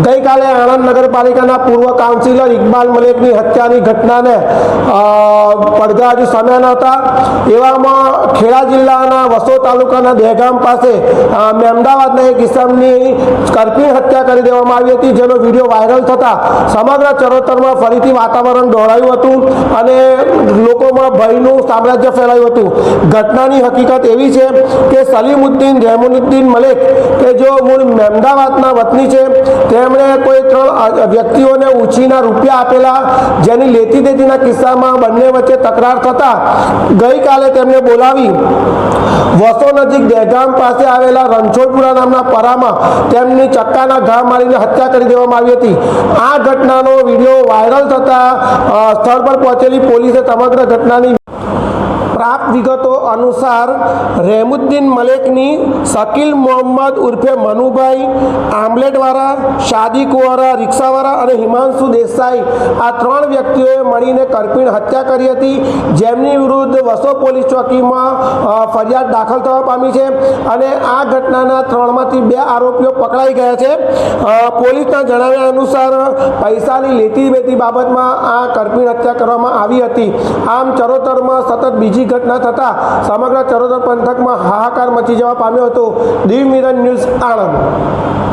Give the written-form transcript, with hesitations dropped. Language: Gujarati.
गई काले आणंद नगरपालिका पूर्व काउंसिलर इकबाल मलिकनी हत्यानी घटनाने પડઘા હજુ સમ્યા નહોતા એવામાં ખેડા જિલ્લાના વસો તાલુકાના દહેગામ પાસે અમદાવાદના એક ઇસમની કરપીણ હત્યા કરી દેવામાં આવી હતી, જેનો વિડીયો વાયરલ થતા સમગ્ર ચરોતરમાં ફરીથી વાતાવરણ દોહરાયું હતું અને લોકોમાં ભયનું સામ્રાજ્ય ફેલાયું હતું। ઘટનાની હકીકત એવી છે કે સલીમુદ્દીન રહેમુદ્દીન મલિક કે જો મૂળ અમદાવાદના વતની છે, તેમણે કોઈ 3 વ્યક્તિઓને ઉછીના રૂપિયા આપેલા, જેની લેતી દેતીના કિસ્સામાં બંને વચ્ચે તકરાર થતા ગઈકાલે તેમને બોલાવી વસો નજીક દહેગામ પાસે આવેલા રણછોડપુરા નામના પરામાં તેમની ચક્કાના ઘા મારીને હત્યા કરી દેવામાં આવી હતી। આ ઘટનાનો વિડીયો વાયરલ થતા સ્થળ પર પહોંચેલી પોલીસે સમગ્ર ઘટનાની प्राप्त विगतो अनुसार रहमुद्दीन मलिकनी शकील मोहम्मद उर्फे मनुभाई, आमलेटवाला, शादी कुंवरा, रिक्शावाला और हिमांशु देसाई आ 3 व्यक्तिओए मळीने करपीण हत्या करी हती, जेमनी विरुद्ध वसो पोलीस चौकी में फरियाद दाखल थवा पामी छे अने आ घटनाना 3 मांथी 2 आरोपीओ पकड़ाई गया छे। पोलीसना जणाव्या अनुसार पैसानी लेती बेती बाबतमां आ करपीण हत्या करवामां आवी हती। आम चरोतરમાં सतत बीजी घटना थता समग्र चरोतर पंथक में हाहाकार मची जवा पाम्यो हतो। Diu mirror news Anand.